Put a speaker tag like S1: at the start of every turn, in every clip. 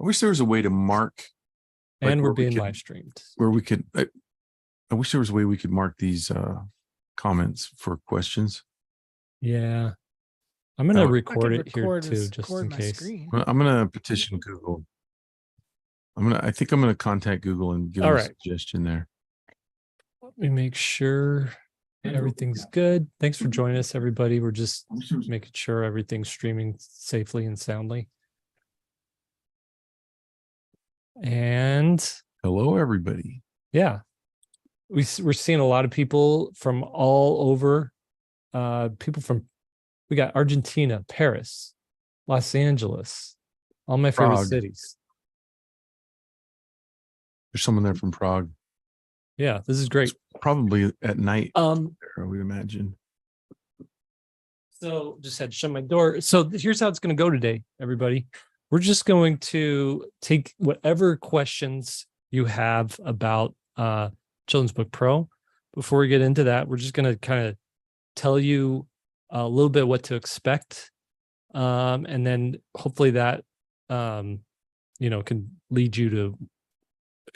S1: I wish there was a way to mark, like,
S2: And we're
S1: where we
S2: being
S1: could-
S2: live streamed.
S1: where we could. I wish there was a way we could mark these comments for questions.
S2: Yeah. I'm going to
S1: Oh.
S2: record it here
S3: record
S2: too,
S3: this-
S2: just
S3: record
S2: in
S3: my
S2: case.
S3: screen.
S1: I'm gonna petition Google. I think I'm gonna contact Google and give
S2: All
S1: them a
S2: right.
S1: suggestion there.
S2: Let me make sure everything's good. Thanks for joining us, everybody. We're just making sure everything's streaming safely and soundly. And
S1: Hello, everybody.
S2: yeah, we're seeing a lot of people from all over. We got Argentina, Paris, Los Angeles, all my favorite
S1: Prague.
S2: cities.
S1: There's someone there from Prague.
S2: Yeah, this is great.
S1: Probably at night, I would imagine.
S2: So just had to shut my door. So here's how it's going to go today, everybody. We're just going to take whatever questions you have about Children's Book Pro. Before we get into that, we're just going to kind of tell you a little bit what to expect. And then hopefully that, can lead you to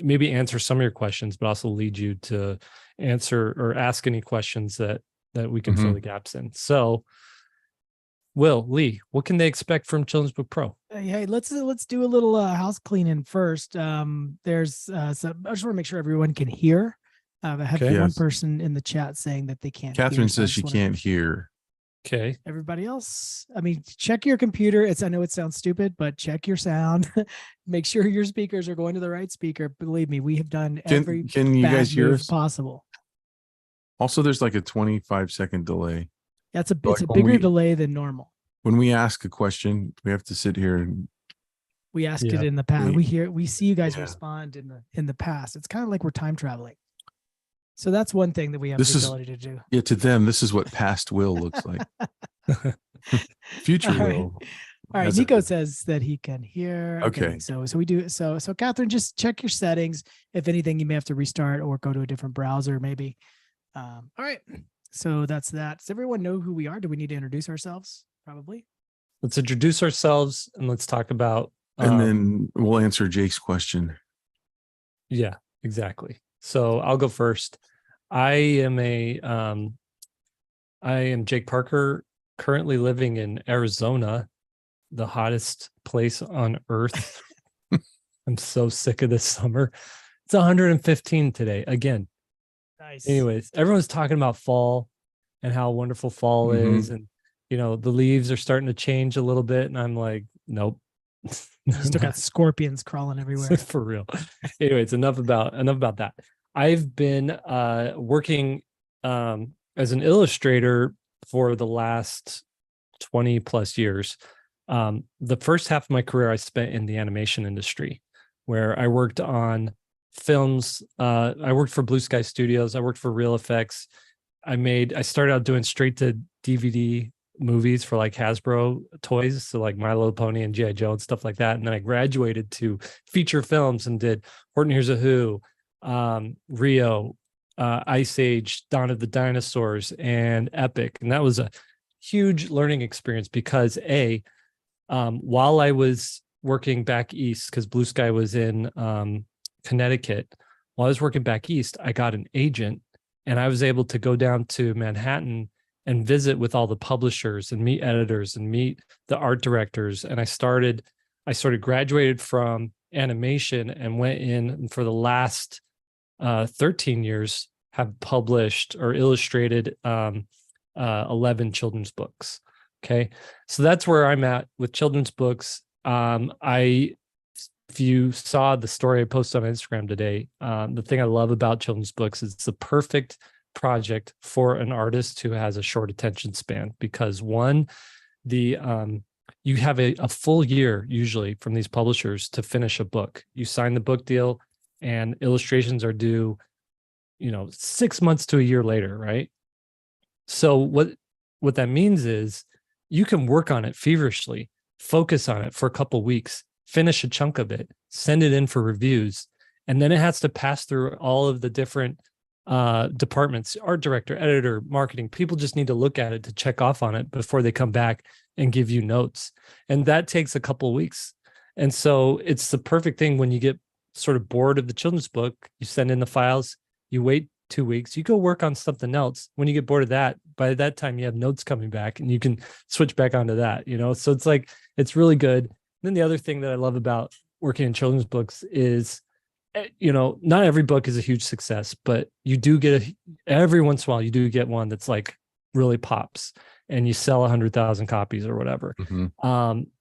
S2: maybe answer some of your questions, but also lead you to answer or ask any questions that we can fill the gaps in. So Will, Lee, what can they expect from Children's Book Pro?
S3: Hey, let's do a little house cleaning first. There's I just want to make sure everyone can hear. I have
S2: Okay.
S3: one
S1: Yes.
S3: person in the chat saying that they can't.
S1: Catherine
S3: hear, so I
S1: says
S3: just
S1: she
S3: wanna-
S1: can't hear.
S2: Okay.
S3: Everybody else, I mean, check your computer. I know it sounds stupid, but check your sound. Make sure your speakers are going to the right speaker. Believe me, we have done every
S1: Can you
S3: bad
S1: guys hear
S3: move
S1: us?
S3: possible.
S1: Also, there's like a 25-second delay.
S3: It's a
S1: Like when
S3: bigger
S1: we-
S3: delay than normal.
S1: When we ask a question, we have to sit here and
S3: We asked
S2: Yeah.
S3: it in the past. We see you guys
S1: Yeah.
S3: respond in the past. It's kind of like we're time traveling. So that's one thing that we have
S1: This
S3: the
S1: is-
S3: ability to do.
S1: yeah, to them, this is what past Will looks like. Future
S3: All right.
S1: Will.
S3: All right,
S1: has
S3: Nico
S1: a-
S3: says that he can hear.
S1: Okay.
S3: So we do so Catherine, just check your settings. If anything, you may have to restart or go to a different browser, maybe. All right. So that's that. Does everyone know who we are? Do we need to introduce ourselves? Probably.
S2: Let's introduce ourselves and let's talk about
S1: And then we'll answer Jake's question.
S2: yeah, exactly. So I'll go first. I am Jake Parker, currently living in Arizona, the hottest place on earth. I'm so sick of this summer. It's 115 today again.
S3: Nice.
S2: Anyways, everyone's talking about fall and how wonderful fall
S1: Mhm.
S2: is, and the leaves are starting to change a little bit, and I'm like, nope.
S3: You still got scorpions crawling everywhere.
S2: For real. Anyways, enough about that. I've been working as an illustrator for the last 20 plus years. The first half of my career I spent in the animation industry, where I worked on films. I worked for Blue Sky Studios. I worked for Real Effects. I started out doing straight to DVD movies for like Hasbro toys, so like My Little Pony and G.I. Joe and stuff like that. And then I graduated to feature films and did Horton Hears a Who, Rio, Ice Age, Dawn of the Dinosaurs, and Epic. And that was a huge learning experience because while I was working back east, because Blue Sky was in Connecticut, while I was working back east, I got an agent and I was able to go down to Manhattan and visit with all the publishers and meet editors and meet the art directors. And I graduated from animation and went in, and for the last 13 years have published or illustrated 11 children's books. Okay. So that's where I'm at with children's books. If you saw the story I posted on Instagram today, the thing I love about children's books is it's the perfect project for an artist who has a short attention span, because one, you have a full year usually from these publishers to finish a book. You sign the book deal and illustrations are due, 6 months to a year later, right? So what that means is you can work on it feverishly, focus on it for a couple weeks, finish a chunk of it, send it in for reviews, and then it has to pass through all of the different departments: art director, editor, marketing. People just need to look at it to check off on it before they come back and give you notes. And that takes a couple of weeks. And so it's the perfect thing when you get sort of bored of the children's book, you send in the files, you wait 2 weeks, you go work on something else. When you get bored of that, by that time you have notes coming back and you can switch back onto that, you know? So it's like, it's really good. And then the other thing that I love about working in children's books is, you know, not every book is a huge success, but you do get every once in a while, you do get one that's like really pops and you sell 100,000 copies or whatever.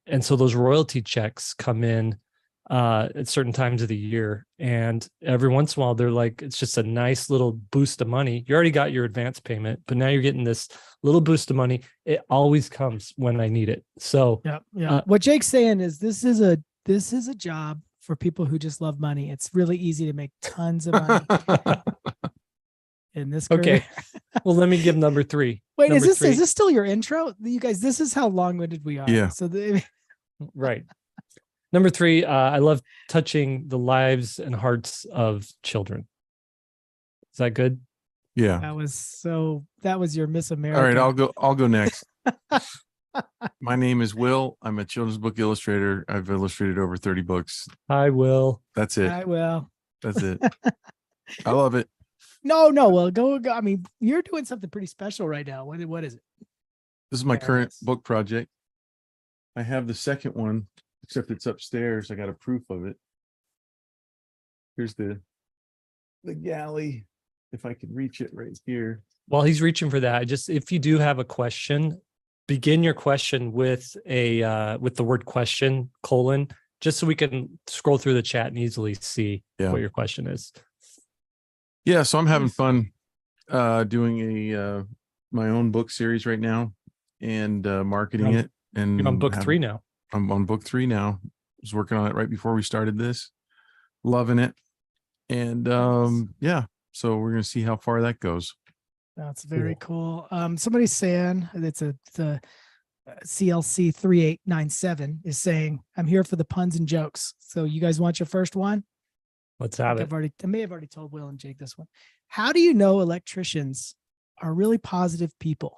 S2: And so those royalty checks come in at certain times of the year. And every once in a while, they're like, it's just a nice little boost of money. You already got your advance payment, but now you're getting this little boost of money. It always comes when I need it. So
S3: yeah. What Jake's saying is this is a job for people who just love money. It's really easy to make tons of money in this career.
S2: Okay. Well, let me give number 3.
S3: Wait,
S2: Number
S3: is
S2: 3.
S3: this still your intro? You guys, this is how long-winded we are.
S1: Yeah.
S3: So
S2: Right. Number 3, I love touching the lives and hearts of children. Is that good?
S1: Yeah.
S3: that was your Miss America.
S1: All right, I'll go next. My name is Will. I'm a children's book illustrator. I've illustrated over 30 books.
S2: I will.
S1: That's it.
S3: I will.
S1: That's it. I love it.
S3: No. Well, go. I mean, you're doing something pretty special right now. What is it?
S1: This is my
S3: There it
S1: current
S3: is.
S1: book project. I have the second one, except it's upstairs. I got a proof of it. Here's the galley. If I could reach it right here.
S2: While he's reaching for that, if you do have a question, begin your question with with the word question : just so we can scroll through the chat and easily see what your question is.
S1: Yeah, so I'm having fun doing my own book series right now and marketing it. And
S2: You're on book 3 now.
S1: I'm on book 3 now. I was working on it right before we started this. Loving it. And yeah, so we're gonna see how far that goes.
S3: That's very cool. Somebody's saying it's a CLC 3897 is saying, I'm here for the puns and jokes. So you guys want your first one?
S2: Let's have it.
S3: I may have already told Will and Jake this one. How do you know electricians are really positive people?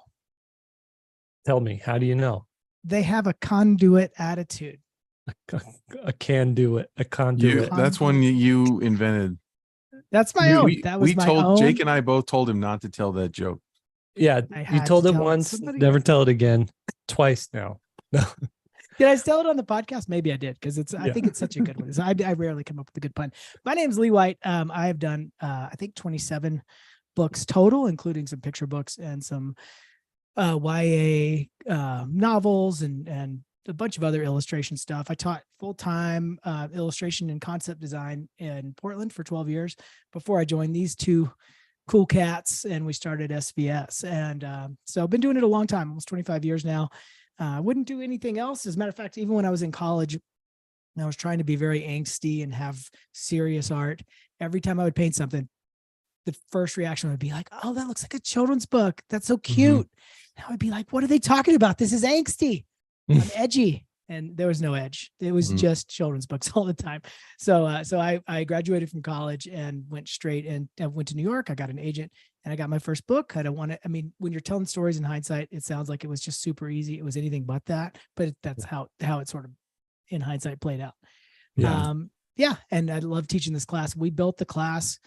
S2: Tell me, how do you know?
S3: They have a conduit attitude.
S2: A can do it. A conduit.
S1: That's one you invented.
S3: That's my own. That was my own.
S1: Jake and I both told him not to tell that joke.
S2: Yeah,
S3: I
S2: you
S3: had
S2: told
S3: to
S2: it
S3: tell
S2: once,
S3: somebody.
S2: never tell it again. Twice now. No.
S3: Did I tell it on the podcast? Maybe I did, because I think it's such a good one. I rarely come up with a good pun. My name's Lee White. I have done I think 27 books total, including some picture books and some YA novels and a bunch of other illustration stuff. I taught full-time illustration and concept design in Portland for 12 years before I joined these two cool cats and we started SVS. And so I've been doing it a long time, almost 25 years now. I wouldn't do anything else. As a matter of fact, even when I was in college, I was trying to be very angsty and have serious art. Every time I would paint something, the first reaction would be like, oh, that looks like a children's book. That's so cute. And I would be like, what are they talking about? This is angsty. I'm edgy. And there was no edge. It was just children's books all the time. So I graduated from college and went straight and went to New York. I got an agent and I got my first book. I mean, when you're telling stories in hindsight, it sounds like it was just super easy. It was anything but that, but that's how it sort of in hindsight played out. Yeah. And I love teaching this class. We built the class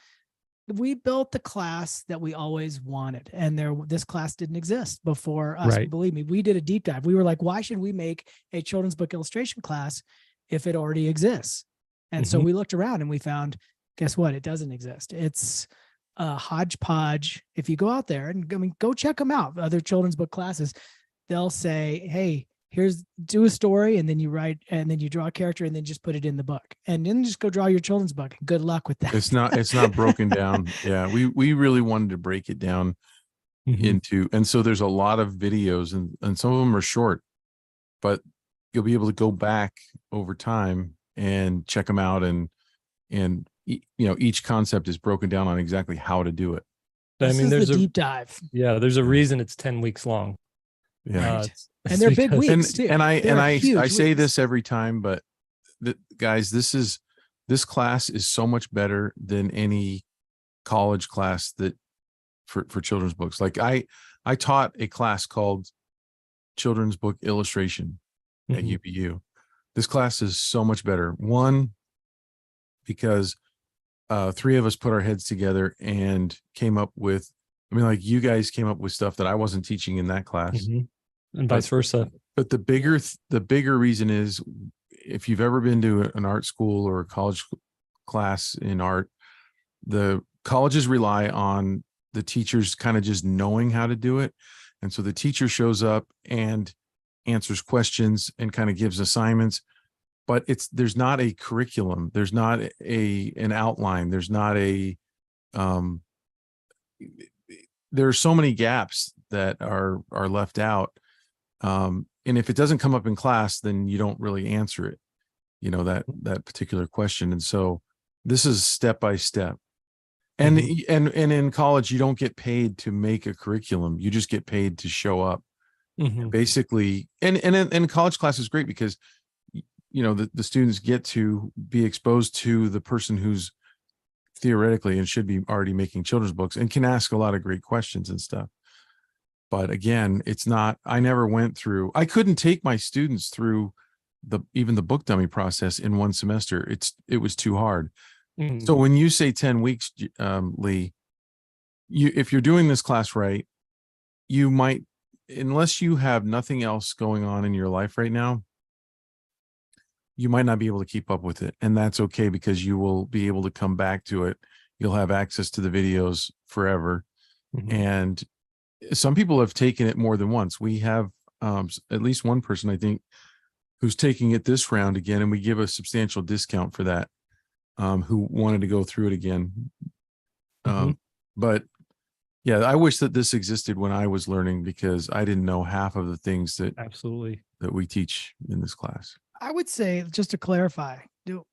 S3: that we always wanted. And this class didn't exist before us.
S2: Right.
S3: Believe me, we did a deep dive. We were like, why should we make a children's book illustration class if it already exists? And so we looked around and we found, guess what? It doesn't exist. It's a hodgepodge. If you go out there and go check them out, other children's book classes, they'll say, hey, do a story, and then you write, and then you draw a character, and then just put it in the book, and then just go draw your children's book. Good luck with that.
S1: It's not broken down. Yeah. We really wanted to break it down into, and so there's a lot of videos and some of them are short, but you'll be able to go back over time and check them out. And each concept is broken down on exactly how to do it.
S3: I mean, there's a deep dive.
S2: Yeah. There's a reason it's 10 weeks long.
S1: Yeah.
S3: Right. And they're big weeks too.
S1: And I say
S3: weeks.
S1: this every time, but guys, this class is so much better than any college class that for children's books. Like I taught a class called Children's Book Illustration at UVU. This class is so much better. One, because three of us put our heads together and came up with, I mean, like you guys came up with stuff that I wasn't teaching in that class,
S2: and vice versa.
S1: but the bigger reason is, if you've ever been to an art school or a college class in art, the colleges rely on the teachers kind of just knowing how to do it. And so the teacher shows up and answers questions and kind of gives assignments, but there's not a curriculum. There's not an outline. There's not there are so many gaps that are left out. And if it doesn't come up in class, then you don't really answer it, that particular question. And so this is step by step. And and in college, you don't get paid to make a curriculum. You just get paid to show up. Basically, and college class is great because the students get to be exposed to the person who's theoretically and should be already making children's books and can ask a lot of great questions and stuff. But again, it's not, I couldn't take my students through even the book dummy process in one semester. It was too hard. So when you say 10 weeks, Lee, if you're doing this class right, you might, unless you have nothing else going on in your life right now, you might not be able to keep up with it. And that's okay, because you will be able to come back to it. You'll have access to the videos forever. And some people have taken it more than once. We have at least one person, I think, who's taking it this round again, and we give a substantial discount for that, who wanted to go through it again. But yeah, I wish that this existed when I was learning, because I didn't know half of the things that we teach in this class.
S3: I would say, just to clarify,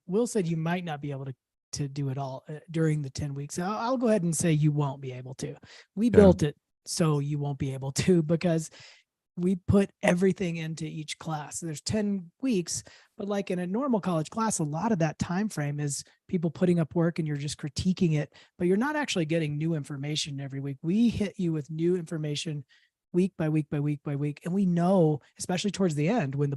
S3: Will said you might not be able to do it all during the 10 weeks. I'll go ahead and say you won't be able to. We built it so you won't be able to, because we put everything into each class. There's 10 weeks, but like in a normal college class, a lot of that time frame is people putting up work and you're just critiquing it, but you're not actually getting new information every week. We hit you with new information week by week by week by week. And we know, especially towards the end, when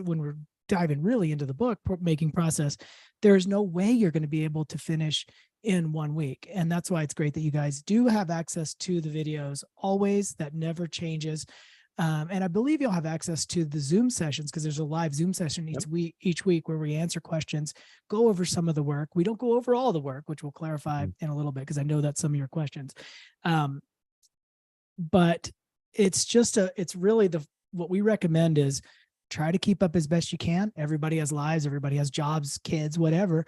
S3: we're diving really into the book making process, there's no way you're going to be able to finish in 1 week. And that's why it's great that you guys do have access to the videos always. That never changes. And I believe you'll have access to the Zoom sessions, because there's a live Zoom session each week where we answer questions, go over some of the work. We don't go over all the work, which we'll clarify in a little bit, because I know that's some of your questions. But it's really what we recommend is try to keep up as best you can. Everybody has lives, everybody has jobs, kids, whatever.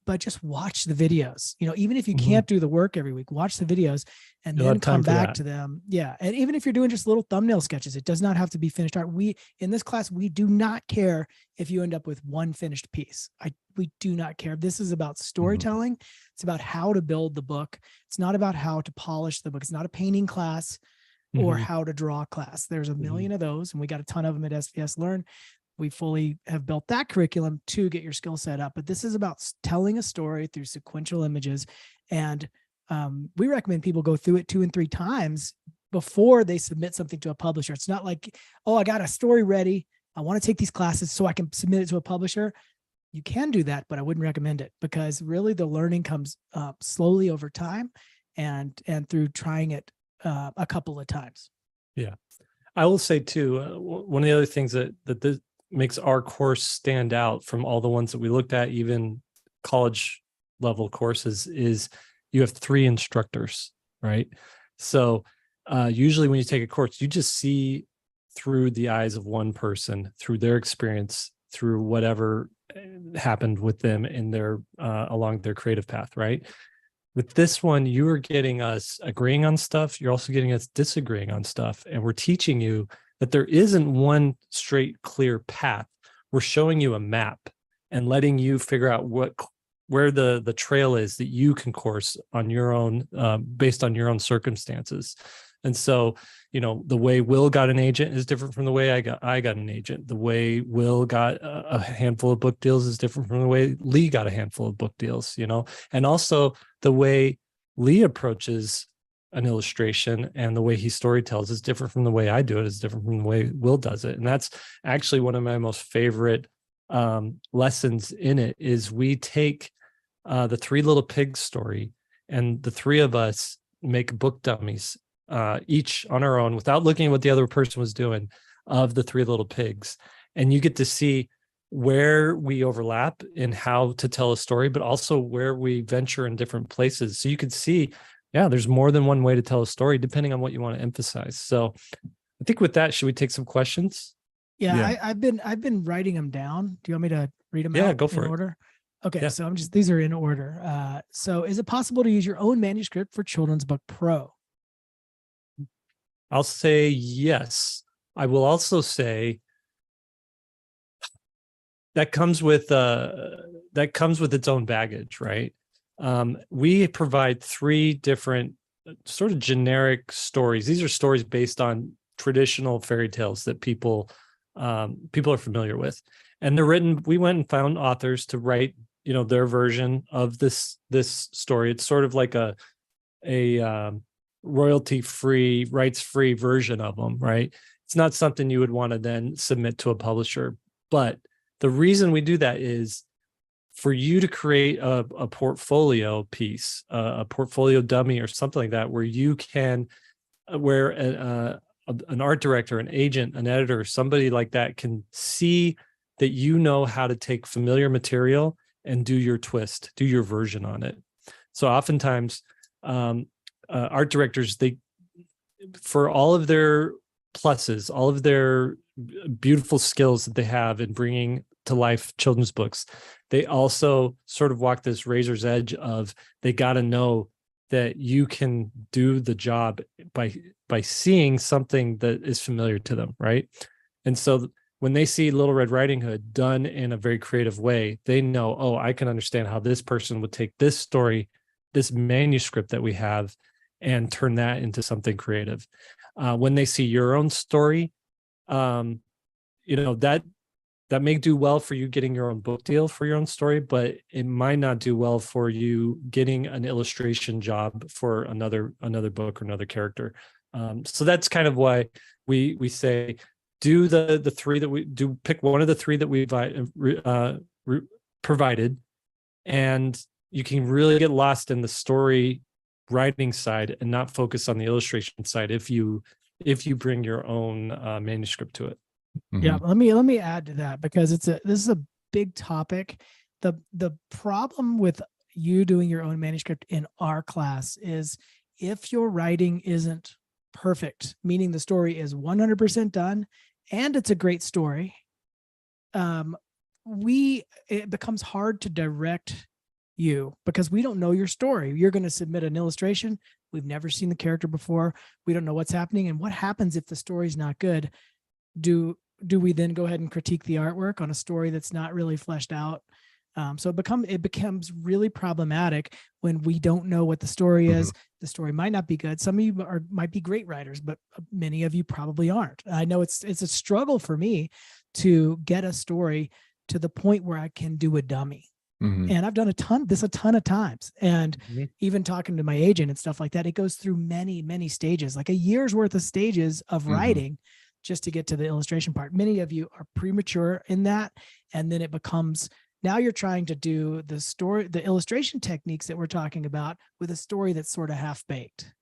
S3: But just watch the videos, even if you can't do the work every week, watch the videos and then come back to them. Yeah. And even if you're doing just little thumbnail sketches, it does not have to be finished art. In this class, we do not care if you end up with one finished piece. We do not care. This is about storytelling. It's about how to build the book. It's not about how to polish the book. It's not a painting class or how to draw class. There's a million of those, and we got a ton of them at SVS Learn. We fully have built that curriculum to get your skill set up, but this is about telling a story through sequential images. And we recommend people go through it 2 and 3 times before they submit something to a publisher. It's not like, oh, I got a story ready, I want to take these classes so I can submit it to a publisher. You can do that, but I wouldn't recommend it, because really the learning comes slowly over time and through trying it a couple of times.
S2: Yeah. I will say too, one of the other things that this makes our course stand out from all the ones that we looked at, even college level courses, is you have 3 instructors, right? So usually when you take a course, you just see through the eyes of one person, through their experience, through whatever happened with them in their along their creative path, right? With this one, you are getting us agreeing on stuff. You're also getting us disagreeing on stuff. And we're teaching you that there isn't one straight, clear path. We're showing you a map and letting you figure out where the trail is that you can course on your own, based on your own circumstances. And so, the way Will got an agent is different from the way I got an agent. The way Will got a handful of book deals is different from the way Lee got a handful of book deals, and also the way Lee approaches an illustration, and the way he story tells is different from the way I do it, is different from the way Will does it. And that's actually one of my most favorite lessons in it, is we take the Three Little Pigs story, and the three of us make book dummies, each on our own, without looking at what the other person was doing, of the Three Little Pigs. And you get to see where we overlap in how to tell a story, but also where we venture in different places. So you could see, yeah, there's more than one way to tell a story, depending on what you want to emphasize. So I think with that, should we take some questions?
S3: Yeah. I've been writing them down. Do you want me to read them out?
S2: Yeah, go for
S3: in
S2: it.
S3: order? Okay,
S2: Yeah.
S3: so these are in order. So is it possible to use your own manuscript for Children's Book Pro?
S2: I'll say yes. I will also say that comes with its own baggage, right? We provide three different sort of generic stories. These are stories based on traditional fairy tales that people are familiar with, and they're written. We went and found authors to write, their version of this story. It's sort of like a royalty-free, rights-free version of them, right? It's not something you would want to then submit to a publisher. But the reason we do that is for you to create a portfolio piece, a portfolio dummy or something like that, where you can, where an art director, an agent, an editor, somebody like that can see that you know how to take familiar material and do your twist, do your version on it. So oftentimes, art directors, for all of their pluses, all of their beautiful skills that they have in bringing to life children's books, they also sort of walk this razor's edge of, they got to know that you can do the job by seeing something that is familiar to them, right? And so when they see Little Red Riding Hood done in a very creative way, they know, oh, I can understand how this person would take this story, this manuscript that we have, and turn that into something creative. When they see your own story, that may do well for you getting your own book deal for your own story, but it might not do well for you getting an illustration job for another book or another character. So that's kind of why we say, do the three that we do, pick one of the three that we've provided, and you can really get lost in the story writing side and not focus on the illustration side if you bring your own manuscript to it.
S3: Yeah, let me add to that, because this is a big topic. The problem with you doing your own manuscript in our class is, if your writing isn't perfect, meaning the story is 100% done and it's a great story, it becomes hard to direct you, because we don't know your story. You're going to submit an illustration. We've never seen the character before. We don't know what's happening. And what happens if the story's not good? Do we then go ahead and critique the artwork on a story that's not really fleshed out? So it becomes really problematic when we don't know what the story is. The story might not be good. Some of you might be great writers, but many of you probably aren't. I know it's a struggle for me to get a story to the point where I can do a dummy. And I've done a ton of times. And even talking to my agent and stuff like that, it goes through many, many stages, like a year's worth of stages of writing just to get to the illustration part. Many of you are premature in that. And then it becomes, now you're trying to do the illustration techniques that we're talking about with a story that's sort of half baked.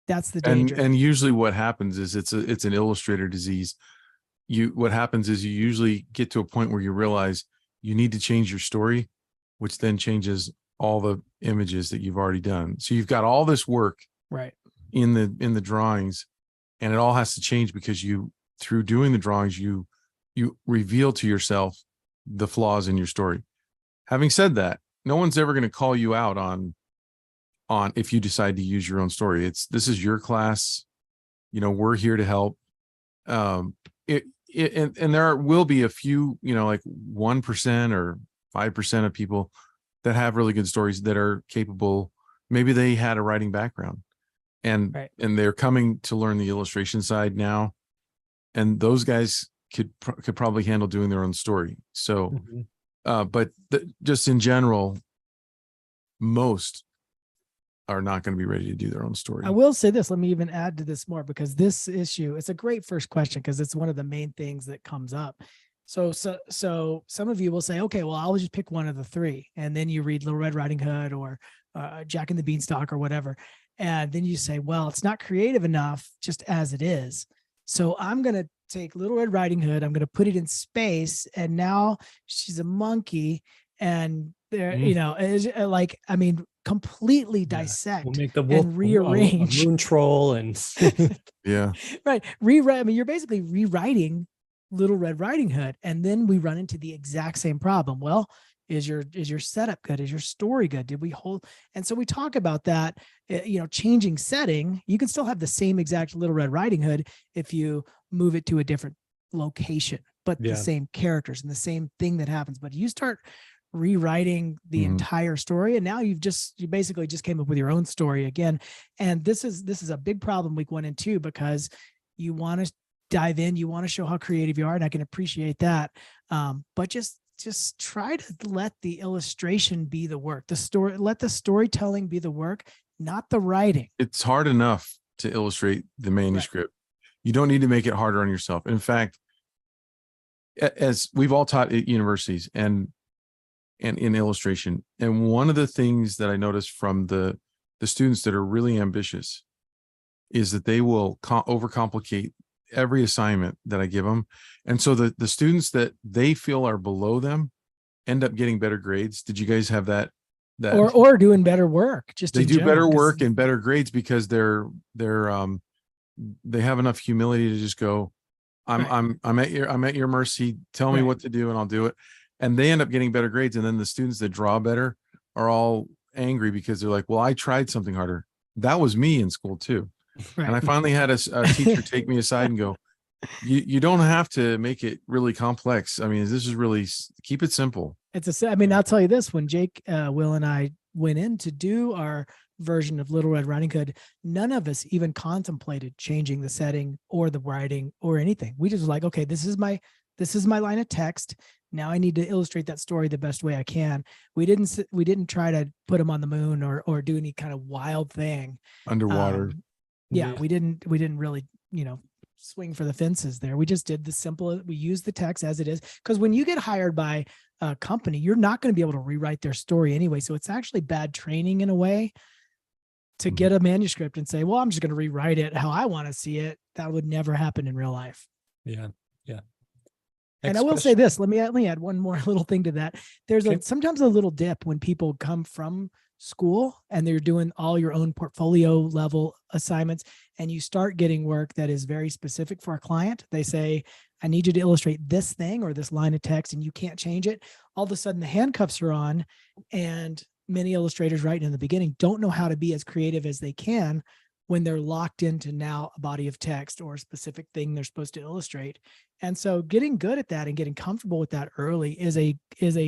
S3: That's the danger.
S1: And usually what happens is it's an illustrator disease. What happens is you usually get to a point where you realize you need to change your story, which then changes all the images that you've already done. So you've got all this work
S3: right
S1: in the drawings, and it all has to change because through doing the drawings, you reveal to yourself the flaws in your story. Having said that, no one's ever going to call you out on if you decide to use your own story. This is your class. We're here to help. And there will be a few, like 1% or 5% of people that have really good stories that are capable. Maybe they had a writing background and they're coming to learn the illustration side now. And those guys could probably handle doing their own story. So, but just in general, most are not going to be ready to do their own story.
S3: I will say this, let me even add to this more, because this issue, it's a great first question because it's one of the main things that comes up. So some of you will say, okay, well, I'll just pick one of the three. And then you read Little Red Riding Hood or Jack and the Beanstalk or whatever. And then you say, well, it's not creative enough just as it is. So I'm going to take Little Red Riding Hood, I'm going to put it in space, and now she's a monkey. And there, you know, is like, I mean, completely dissect
S2: we'll make the wolf
S3: and rearrange
S2: a moon troll and
S1: Yeah.
S3: right. Rewrite. I mean, you're basically rewriting Little Red Riding Hood. And then we run into the exact same problem. Well, is your setup good? Is your story good? Did we hold? And so we talk about that, you know, changing setting. You can still have the same exact Little Red Riding Hood if you move it to a different location, but the same characters and the same thing that happens. But you start rewriting the entire story, and now you basically just came up with your own story again. And this is a big problem week 1 and 2, because you want to dive in, you want to show how creative you are, and I can appreciate that. But just try to let the illustration be the work, let the storytelling be the work, not the writing.
S1: It's hard enough to illustrate the manuscript. Right. You don't need to make it harder on yourself. In fact, as we've all taught at universities and in illustration, and one of the things that I noticed from the students that are really ambitious is that they will overcomplicate every assignment that I give them. And so the students that they feel are below them end up getting better grades. Did you guys have that?
S3: Or doing better work? Just
S1: they do better work and better grades because they have enough humility to just go, I'm at your mercy. Tell me what to do and I'll do it. And they end up getting better grades. And then the students that draw better are all angry because they're like, well, I tried something harder. That was me in school too. Right. And I finally had a teacher take me aside and go, you don't have to make it really complex. I mean, this is really, keep it simple.
S3: I mean, I'll tell you this, when Jake, Will, and I went in to do our version of Little Red Riding Hood, none of us even contemplated changing the setting or the writing or anything. We just was like, okay, this is my line of text. Now I need to illustrate that story the best way I can. We didn't try to put him on the moon or do any kind of wild thing
S1: underwater.
S3: We didn't really, you know, swing for the fences there. We just did the simple, we used the text as it is. Because when you get hired by a company, you're not going to be able to rewrite their story anyway. So it's actually bad training in a way to get a manuscript and say, well, I'm just going to rewrite it how I want to see it. That would never happen in real life.
S2: Yeah.
S3: And I will say this, let me add one more little thing to that. There's sometimes a little dip when people come from school and they're doing all your own portfolio level assignments, and you start getting work that is very specific for a client. They say, I need you to illustrate this thing or this line of text, and you can't change it. All of a sudden the handcuffs are on, and many illustrators right in the beginning don't know how to be as creative as they can when they're locked into now a body of text or a specific thing they're supposed to illustrate. And so getting good at that and getting comfortable with that early is a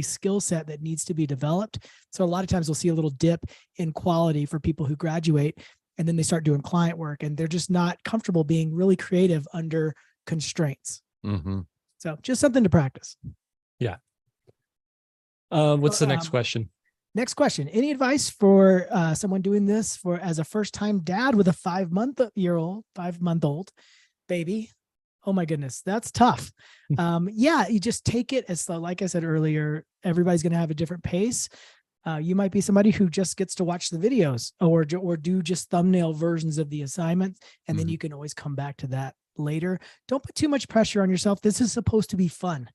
S3: skill set that needs to be developed. So a lot of times we'll see a little dip in quality for people who graduate, and then they start doing client work and they're just not comfortable being really creative under constraints. So just something to practice.
S2: Yeah. What's the next question?
S3: Next question. Any advice for someone doing this as a first-time dad with a 5-month-old baby? Oh my goodness, that's tough. Yeah, you just take it as, like I said earlier, everybody's going to have a different pace. You might be somebody who just gets to watch the videos or do just thumbnail versions of the assignment, and then you can always come back to that later. Don't put too much pressure on yourself. This is supposed to be fun.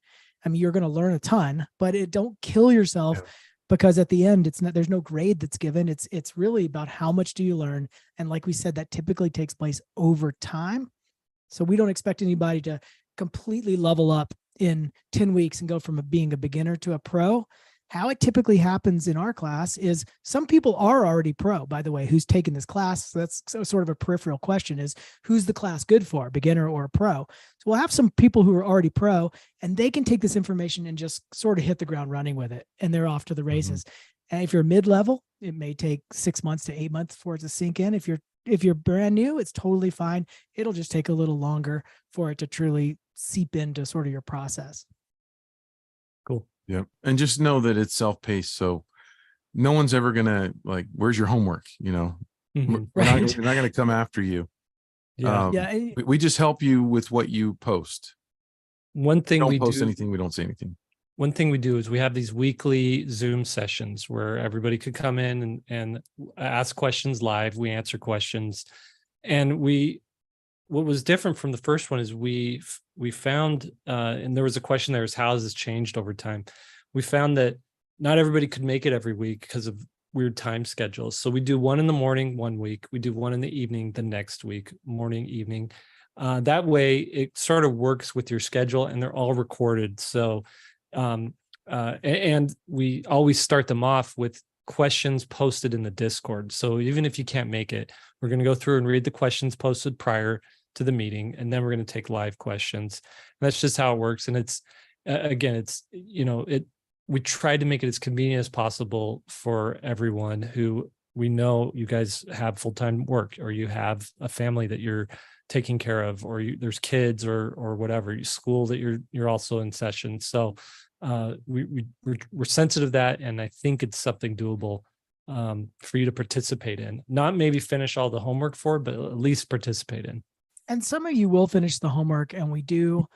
S3: I mean, you're going to learn a ton, but don't kill yourself. Yeah. Because at the end, there's no grade that's given. It's really about how much do you learn. And like we said, that typically takes place over time. So we don't expect anybody to completely level up in 10 weeks and go from being a beginner to a pro. How it typically happens in our class is some people are already pro, by the way, who's taken this class. So that's sort of a peripheral question, is who's the class good for, beginner or pro? So we'll have some people who are already pro, and they can take this information and just sort of hit the ground running with it, and they're off to the races. And if you're mid-level, it may take 6 months to 8 months for it to sink in. If you're brand new, it's totally fine. It'll just take a little longer for it to truly seep into sort of your process.
S2: Cool.
S1: Yep. And just know that it's self-paced. So no one's ever gonna like, where's your homework? You know,
S2: Mhm.
S1: we're not,
S3: Right.
S1: we're not gonna come after you.
S2: Yeah.
S3: Yeah.
S1: We just help you with what you post.
S2: One thing
S1: Don't
S2: we
S1: post
S2: do,
S1: anything, we don't say anything.
S2: one thing we do is we have these weekly Zoom sessions where everybody could come in and ask questions live. We answer questions. And what was different from the first one is we found, and there was a question there is how has this changed over time? We found that not everybody could make it every week because of weird time schedules. So we do one in the morning one week, we do one in the evening the next week, morning, evening. That way it sort of works with your schedule and they're all recorded. So, and we always start them off with questions posted in the Discord. So even if you can't make it, we're going to go through and read the questions posted prior to the meeting, and then we're going to take live questions. And that's just how it works. And it's, again, it's, we tried to make it as convenient as possible for everyone who, we know you guys have full-time work, or you have a family that you're taking care of, or there's kids or whatever, school that you're also in session. So we're sensitive to that, and I think it's something doable for you to participate in. Not maybe finish all the homework for, but at least participate in.
S3: And some of you will finish the homework, and we do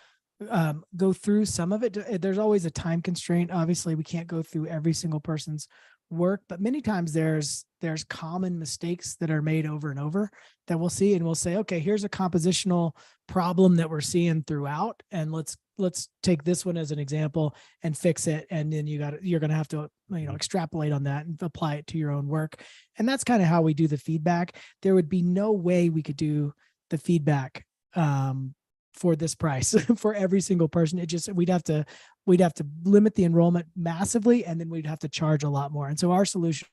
S3: go through some of it. There's always a time constraint. Obviously, we can't go through every single person's work, but many times there's common mistakes that are made over and over that we'll see, and we'll say, okay, here's a compositional problem that we're seeing throughout, and let's take this one as an example and fix it. And then you're going to have to, extrapolate on that and apply it to your own work. And that's kind of how we do the feedback. There would be no way we could do the feedback for this price for every single person. It just, we'd have to limit the enrollment massively, and then we'd have to charge a lot more. And so our solution,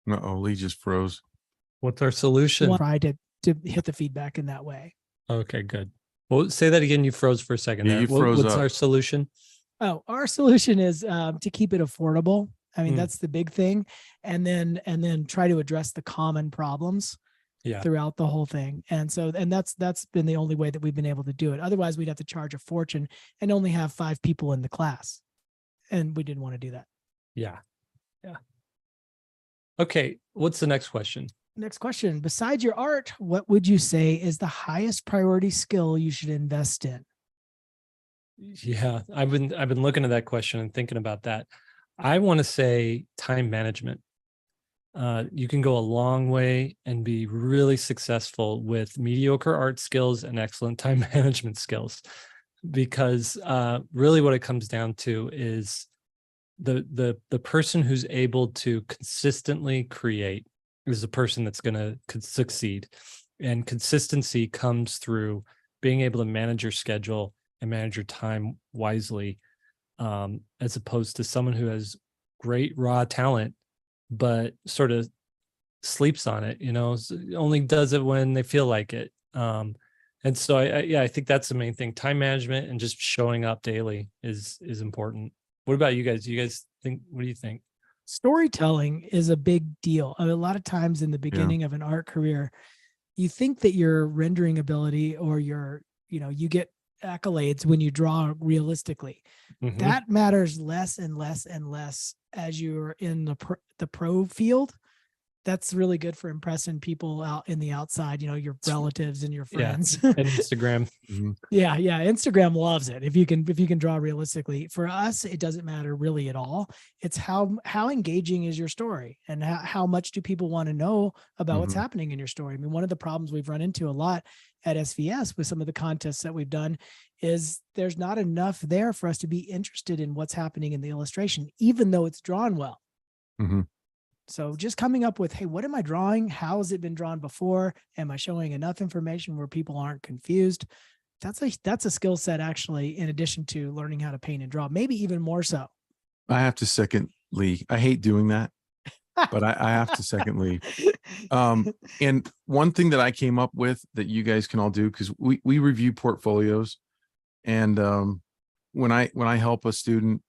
S1: Lee just froze.
S2: What's our solution?
S3: try to hit the feedback in that way.
S2: Okay, good. Well, say that again. You froze for a second.
S1: Yeah,
S2: there.
S1: you froze
S2: What's
S1: up.
S2: our solution?
S3: Oh, our solution is to keep it affordable. I mean,
S2: Mm.
S3: that's the big thing. And then try to address the common problems throughout the whole thing. And so, and that's been the only way that we've been able to do it. Otherwise, we'd have to charge a fortune and only have 5 people in the class. And we didn't want to do that.
S2: Yeah. Okay. What's the next question?
S3: Next question. Besides your art, what would you say is the highest priority skill you should invest in?
S2: Yeah, I've been looking at that question and thinking about that. I want to say time management. You can go a long way and be really successful with mediocre art skills and excellent time management skills, because really what it comes down to is the person who's able to consistently create is the person that's going to succeed. And consistency comes through being able to manage your schedule and manage your time wisely, as opposed to someone who has great raw talent, but sort of sleeps on it, only does it when they feel like it. And so I think that's the main thing. Time management and just showing up daily is important. What about you guys? What do you think?
S3: Storytelling is a big deal. I mean, a lot of times in the beginning of an art career, you think that your rendering ability or you get accolades when you draw realistically.
S2: Mhm.
S3: That matters less and less and less as you're in the pro field. That's really good for impressing people out in the outside, your relatives and your friends.
S2: And Instagram.
S3: Yeah. Instagram loves it. If you can draw realistically. For us, it doesn't matter really at all. It's how engaging is your story, and how much do people want to know about what's happening in your story. I mean, one of the problems we've run into a lot at SVS with some of the contests that we've done is there's not enough there for us to be interested in what's happening in the illustration, even though it's drawn well. So just coming up with, hey, what am I drawing? How has it been drawn before? Am I showing enough information where people aren't confused? That's a skill set, actually, in addition to learning how to paint and draw, maybe even more so.
S1: I have to second Lee. I hate doing that, but I have to second Lee. And one thing that I came up with that you guys can all do, because we review portfolios, and when I help a student,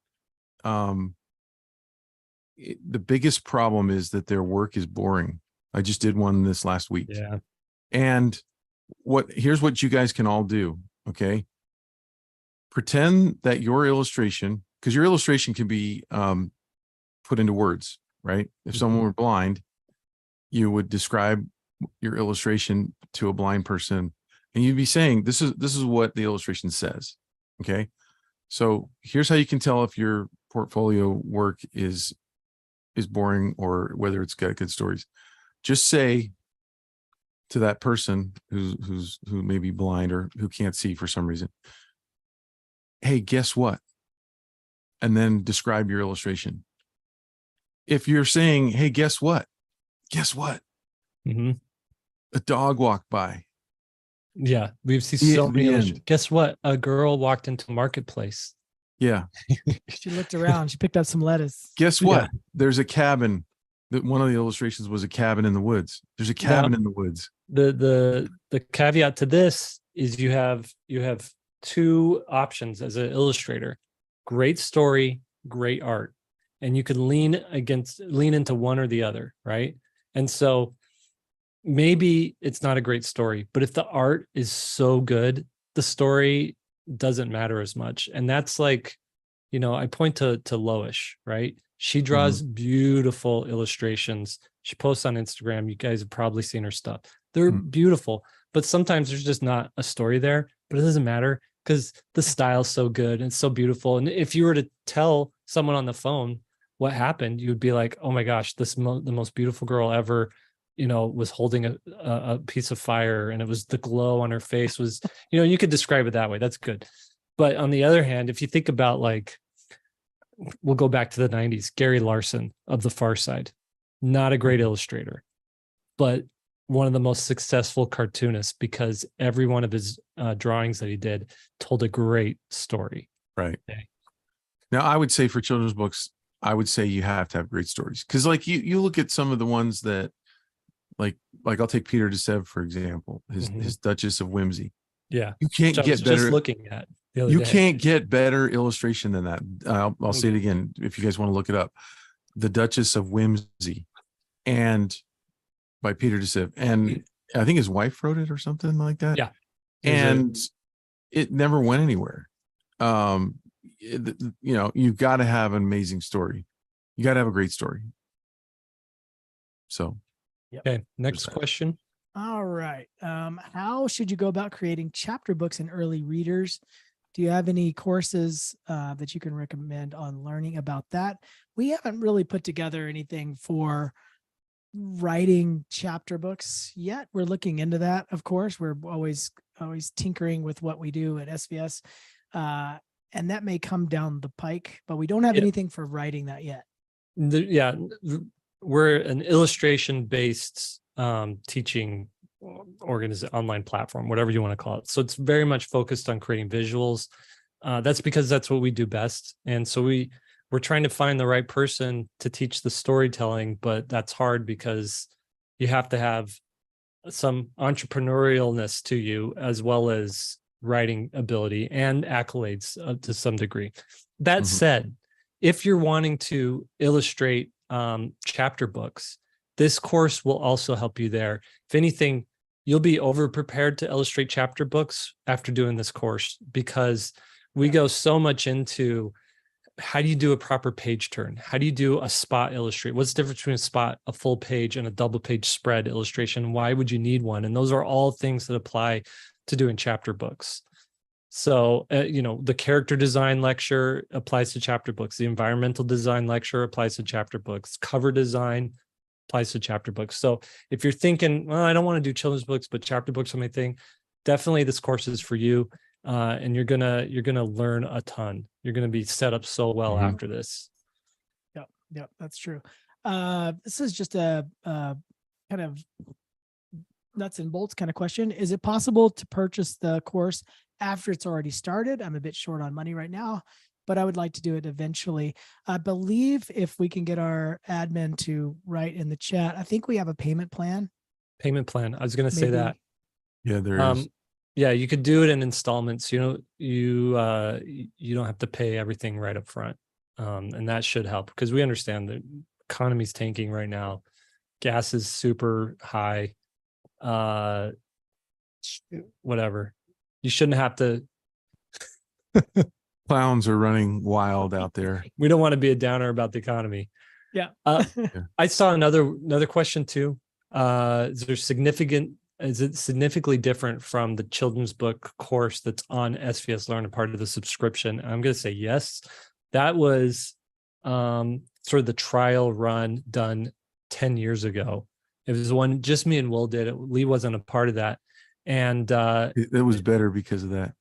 S1: the biggest problem is that their work is boring. I just did one this last week.
S2: Yeah.
S1: And here's what you guys can all do. Okay. Pretend that your illustration, because your illustration can be put into words, right? If someone were blind, you would describe your illustration to a blind person, and you'd be saying, this is what the illustration says. Okay. So here's how you can tell if your portfolio work is boring or whether it's got good stories. Just say to that person who may be blind or who can't see for some reason, hey, guess what? And then describe your illustration. If you're saying, hey, guess what? Guess what?
S2: Mm-hmm.
S1: A dog walked by.
S2: Yeah, we've seen so
S1: The
S2: many
S1: end.
S2: illustrations. Guess what? A girl walked into marketplace.
S1: Yeah.
S3: She looked around. She picked up some lettuce.
S1: Guess what?
S2: Yeah.
S1: There's a cabin. That one of the illustrations was a cabin in the woods. There's a cabin in the woods.
S2: The caveat to this is you have two options as an illustrator: great story, great art, and you can lean into one or the other, right? And so maybe it's not a great story, but if the art is so good, the story doesn't matter as much. And that's like, I point to Loish, right? She draws beautiful illustrations. She posts on Instagram. You guys have probably seen her stuff. They're beautiful, but sometimes there's just not a story there, but it doesn't matter because the style's so good and so beautiful. And if you were to tell someone on the phone what happened, you would be like, oh my gosh, the most beautiful girl ever, was holding a piece of fire, and it was the glow on her face was, you could describe it that way. That's good. But on the other hand, if you think about, like, we'll go back to the 90s, Gary Larson of The Far Side, not a great illustrator, but one of the most successful cartoonists because every one of his drawings that he did told a great story.
S1: Right.
S2: Okay.
S1: Now, I would say for children's books, I would say you have to have great stories. Because like you look at some of the ones that like I'll take Peter DeSev, for example, his Duchess of Whimsy.
S2: Yeah.
S1: You can't
S2: Which I was
S1: get better.
S2: just looking at the other
S1: You
S2: day.
S1: can't get better illustration than that. I'll say it again if you guys want to look it up. The Duchess of Whimsy, and by Peter DeSev, and I think his wife wrote it or something like that.
S2: Yeah,
S1: and it never went anywhere. You've got to have an amazing story. You got to have a great story. So,
S2: okay. Next question.
S3: All right. How should you go about creating chapter books in early readers? Do you have any courses that you can recommend on learning about that? We haven't really put together anything for writing chapter books yet. We're looking into that. Of course, we're always tinkering with what we do at SVS. And that may come down the pike, but we don't have anything for writing that yet.
S2: We're an illustration-based teaching online platform, whatever you want to call it. So it's very much focused on creating visuals. That's because that's what we do best. And so we're trying to find the right person to teach the storytelling, but that's hard because you have to have some entrepreneurialness to you as well as writing ability and accolades to some degree. That said, if you're wanting to illustrate chapter books, this course will also help you there. If anything, you'll be over prepared to illustrate chapter books after doing this course, because we go so much into how do you do a proper page turn? How do you do a spot illustrate? What's the difference between a spot, a full page, and a double page spread illustration? Why would you need one? And those are all things that apply to doing chapter books. So, the character design lecture applies to chapter books. The environmental design lecture applies to chapter books. Cover design applies to chapter books. So if you're thinking, well, I don't want to do children's books, but chapter books are my thing, definitely this course is for you. And you're gonna learn a ton. You're gonna be set up so well after this.
S3: Yep, that's true. This is just a kind of nuts and bolts kind of question. Is it possible to purchase the course after it's already started? I'm a bit short on money right now, but I would like to do it eventually. I believe if we can get our admin to write in the chat, I think we have a payment plan.
S2: I was going to say that.
S1: Yeah, there is.
S2: Yeah, you could do it in installments. You don't have to pay everything right up front. And that should help because we understand the economy's tanking right now. Gas is super high. Whatever. You shouldn't have to.
S1: Clowns are running wild out there.
S2: We don't want to be a downer about the economy.
S3: Yeah.
S2: I saw another question too. Is it significantly different from the children's book course that's on SVS Learn, a part of the subscription? I'm going to say yes. That was sort of the trial run done 10 years ago. It was one just me and Will did it. Lee wasn't a part of that. And
S1: It was better because of that.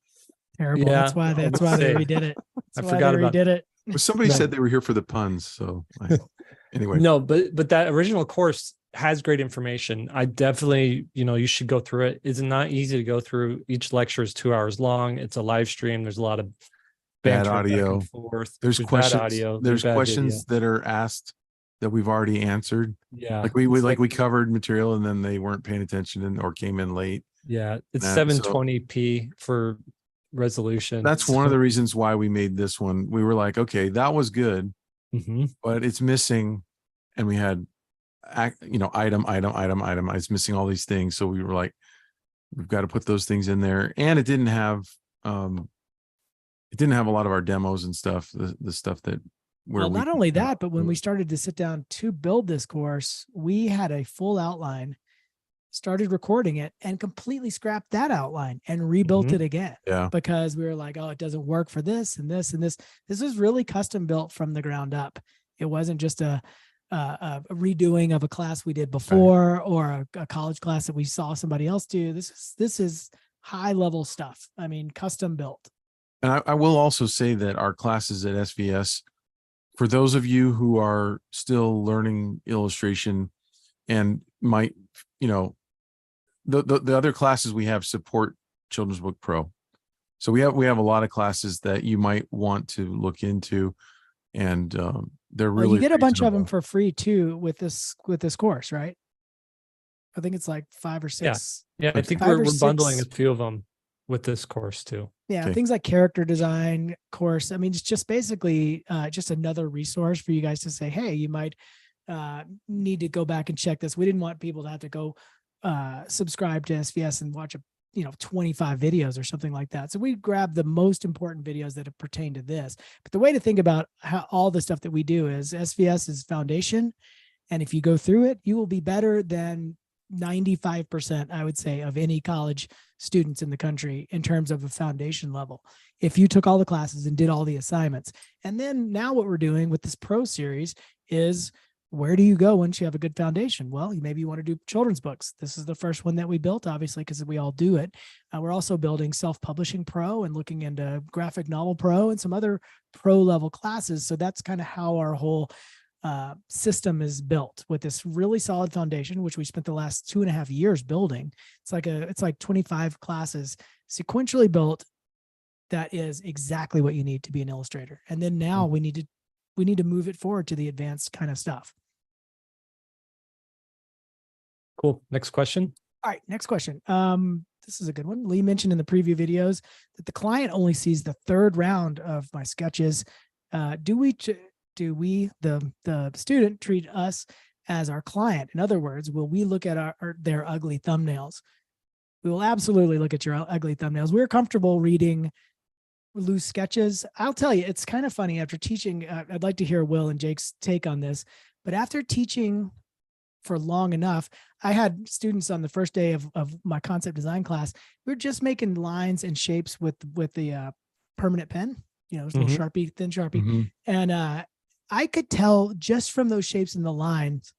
S3: Terrible.
S2: Yeah,
S3: That's why
S2: I
S3: they
S2: would say.
S3: redid it.
S2: I
S3: That's why
S2: forgot
S3: they
S2: about
S3: redid it.
S1: Well, somebody
S2: No.
S1: said they were here for the puns. So anyway.
S2: No, but that original course has great information. I definitely, you should go through it. It's not easy to go through. Each lecture is 2 hours long. It's a live stream. There's a lot of
S1: Bad
S2: banter back
S1: audio.
S2: and forth.
S1: There's
S2: bad
S1: questions.
S2: audio.
S1: There's
S2: bad
S1: questions
S2: video.
S1: that are asked that we've already answered.
S2: Yeah.
S1: Like we covered material and then they weren't paying attention or came in late.
S2: Yeah. It's
S1: So
S2: 720p for resolution.
S1: that's one of the reasons why we made this one. We were like, okay, that was good, but it's missing. And we had, item. It's missing all these things. So we were like, we've got to put those things in there. And it didn't have a lot of our demos and stuff, the stuff that
S3: Well, not only that, but when we started to sit down to build this course, we had a full outline, started recording it, and completely scrapped that outline and rebuilt it again.
S1: Yeah.
S3: Because we were like, oh, it doesn't work for this and this and this. This was really custom built from the ground up. It wasn't just a redoing of a class we did before or a college class that we saw somebody else do. This is high level stuff. I mean, custom built.
S1: And I will also say that our classes at SVS, for those of you who are still learning illustration and might, the other classes we have support Children's Book Pro. So we have a lot of classes that you might want to look into, and they're really
S3: you get a bunch of them
S1: reasonable.
S3: for free too with this course, right? I think it's like 5 or 6.
S2: Yeah, I think we're bundling a few of them with this course too.
S3: Yeah,
S1: Okay.
S3: things like character design course. I mean, it's just basically just another resource for you guys to say, hey, you might need to go back and check this. We didn't want people to have to go subscribe to SVS and watch 25 videos or something like that. So we grabbed the most important videos that have pertained to this. But the way to think about how all the stuff that we do is SVS is foundation. And if you go through it, you will be better than 95%, I would say, of any college students in the country in terms of a foundation level. If you took all the classes and did all the assignments. And then now what we're doing with this pro series is, where do you go once you have a good foundation? Well, maybe you want to do children's books. This is the first one that we built, obviously, because we all do it. We're also building self-publishing pro and looking into graphic novel pro and some other pro level classes. So that's kind of how our whole system is built, with this really solid foundation, which we spent the last 2.5 years building. It's like 25 classes sequentially built. That is exactly what you need to be an illustrator. And then now we need to move it forward to the advanced kind of stuff.
S2: Cool. Next question.
S3: All right, next question. This is a good one. Lee mentioned in the preview videos that the client only sees the 3rd round of my sketches. Do we, the student, treat us as our client? In other words, will we look at their ugly thumbnails? We will absolutely look at your ugly thumbnails. We're comfortable reading loose sketches. I'll tell you, it's kind of funny after teaching. I'd like to hear Will and Jake's take on this, but after teaching for long enough, I had students on the first day of my concept design class. We were just making lines and shapes with the permanent pen, little Sharpie, thin Sharpie. And I could tell just from those shapes in the lines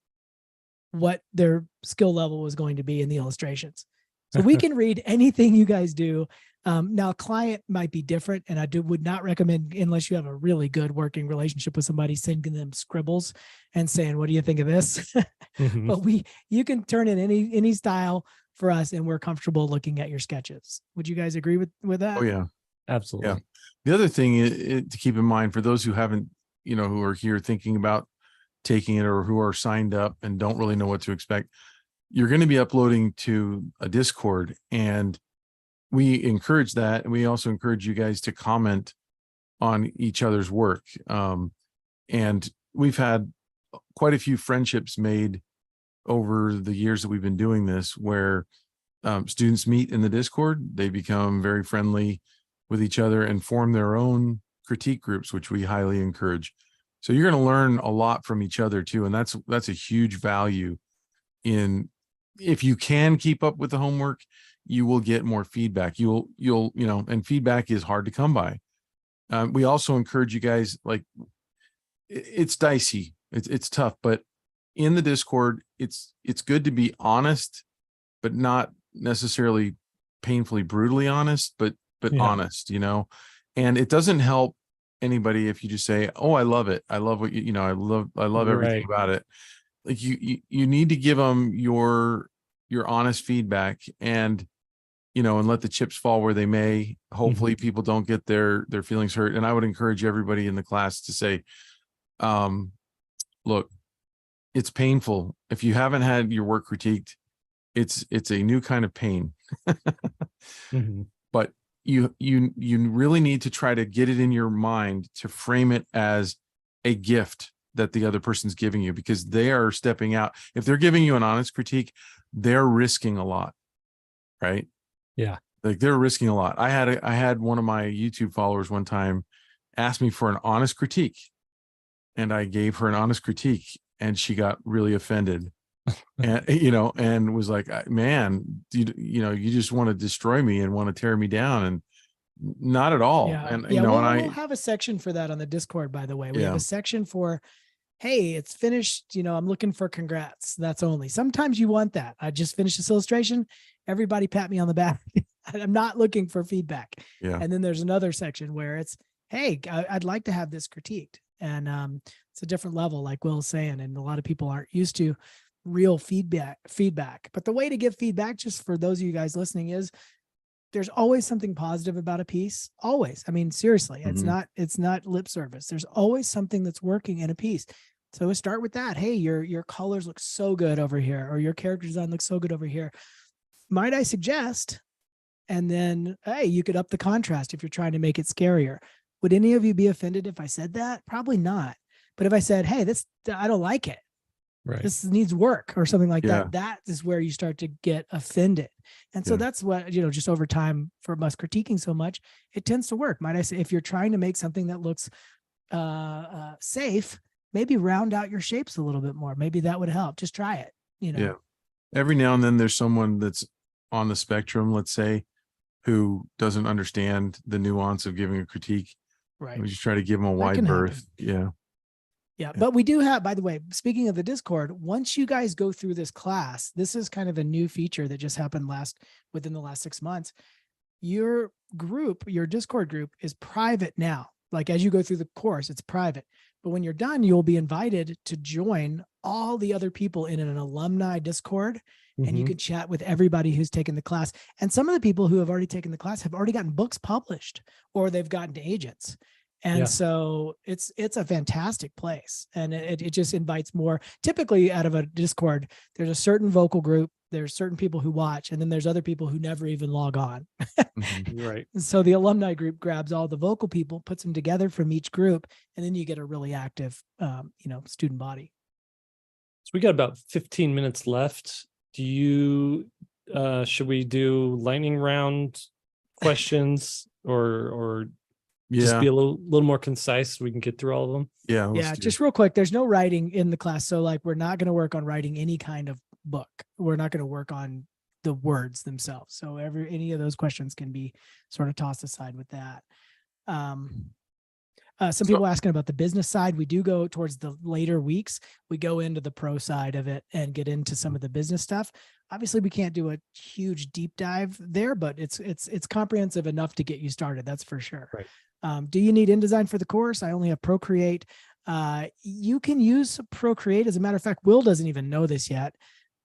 S3: what their skill level was going to be in the illustrations. So we can read anything you guys do. Now, client might be different, and I would not recommend, unless you have a really good working relationship with somebody, sending them scribbles and saying, "What do you think of this?" But you can turn in any style for us, and we're comfortable looking at your sketches. Would you guys agree with that?
S1: Oh yeah,
S2: absolutely.
S1: Yeah. The other thing to keep in mind for those who haven't, who are here thinking about taking it, or who are signed up and don't really know what to expect, you're going to be uploading to a Discord, and we encourage that. And we also encourage you guys to comment on each other's work. And we've had quite a few friendships made over the years that we've been doing this, where students meet in the Discord, they become very friendly with each other and form their own critique groups, which we highly encourage. So you're going to learn a lot from each other too. And that's a huge value in, if you can keep up with the homework, you will get more feedback. You'll, and feedback is hard to come by. We also encourage you guys, like, it's dicey. It's tough, but in the Discord, it's good to be honest, but not necessarily painfully, brutally honest, but honest, and it doesn't help anybody if you just say, oh, I love it. I love what I love everything about it. Like you need to give them your honest feedback, and and let the chips fall where they may. Hopefully people don't get their feelings hurt. And I would encourage everybody in the class to say, look, it's painful. If you haven't had your work critiqued, it's a new kind of pain. But you really need to try to get it in your mind to frame it as a gift that the other person's giving you, because they are stepping out. If they're giving you an honest critique, they're risking a lot, right?
S2: Yeah.
S1: Like, they're risking a lot. I had one of my YouTube followers one time ask me for an honest critique, and I gave her an honest critique, and she got really offended. And and was like, man, you just want to destroy me and want to tear me down, and not at all.
S3: Yeah.
S1: And
S3: we'll have a section for that on the Discord, by the way. We have a section for, hey, it's finished, I'm looking for congrats. That's only. Sometimes you want that. I just finished this illustration. Everybody pat me on the back. I'm not looking for feedback.
S1: Yeah.
S3: And then there's another section where it's, hey, I'd like to have this critiqued. And it's a different level, like Will's saying, and a lot of people aren't used to real feedback. But the way to give feedback, just for those of you guys listening, is there's always something positive about a piece. Always. I mean, seriously, it's not lip service. There's always something that's working in a piece. So start with that. Hey, your colors look so good over here, or your character design looks so good over here. Might I suggest? And then, hey, you could up the contrast if you're trying to make it scarier. Would any of you be offended if I said that? Probably not. But if I said, hey, I don't like it.
S2: Right.
S3: This needs work, or something like that. That is where you start to get offended. And so that's what, just over time, from us critiquing so much, it tends to work. Might I say, if you're trying to make something that looks safe, maybe round out your shapes a little bit more. Maybe that would help. Just try it.
S1: Yeah. Every now and then there's someone that's on the spectrum, let's say, who doesn't understand the nuance of giving a critique.
S3: Right.
S1: We just try to give them a wide berth.
S3: Yeah. But we do have, by the way, speaking of the Discord, once you guys go through this class, this is kind of a new feature that just happened within the last 6 months. Your Discord group is private now. Like, as you go through the course, it's private. But when you're done, you'll be invited to join all the other people in an alumni Discord, and you can chat with everybody who's taken the class. And some of the people who have already taken the class have already gotten books published, or they've gotten to agents. And so it's a fantastic place, and it just invites more. Typically, out of a Discord, there's a certain vocal group, there's certain people who watch, and then there's other people who never even log on.
S2: Right.
S3: So the alumni group grabs all the vocal people, puts them together from each group, and then you get a really active, student body.
S2: So we got about 15 minutes left. Should we do lightning round questions or just be a little more concise so we can get through all of them?
S3: Yeah. Just real quick. There's no writing in the class. So, like, we're not going to work on writing any kind of book. We're not going to work on the words themselves. So any of those questions can be sort of tossed aside with that. Some people asking about the business side. We do go towards the later weeks. We go into the pro side of it and get into some of the business stuff. Obviously, we can't do a huge deep dive there, but it's comprehensive enough to get you started. That's for sure.
S2: Right.
S3: Do you need InDesign for the course? I only have Procreate. You can use Procreate. As a matter of fact, Will doesn't even know this yet,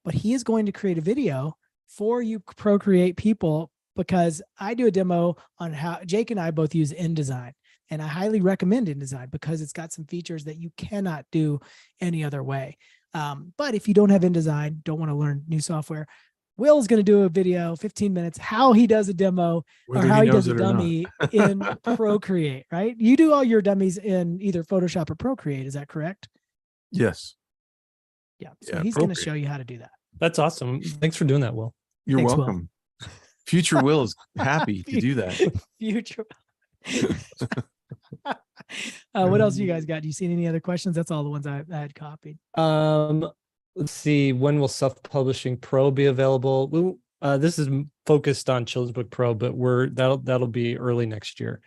S3: but he is going to create a video for you Procreate people, because I do a demo on how Jake and I both use InDesign. And I highly recommend InDesign because it's got some features that you cannot do any other way. But if you don't have InDesign, don't want to learn new software, Will's going to do a video, 15 minutes, how he does a demo,
S1: whether
S3: or how he does a
S1: it or
S3: dummy in Procreate, right? You do all your dummies in either Photoshop or Procreate. Is that correct?
S1: Yes.
S3: Yeah. So he's going to show you how to do that.
S2: That's awesome. Thanks for doing that, Will.
S1: You're
S3: Thanks,
S1: welcome. Will. Future Will is happy to do that.
S3: Future. What else you guys got? Do you see any other questions? That's all the ones I had copied.
S2: Let's see. When will Self-Publishing Pro be available? This is focused on Children's Book Pro, but that'll be early next year.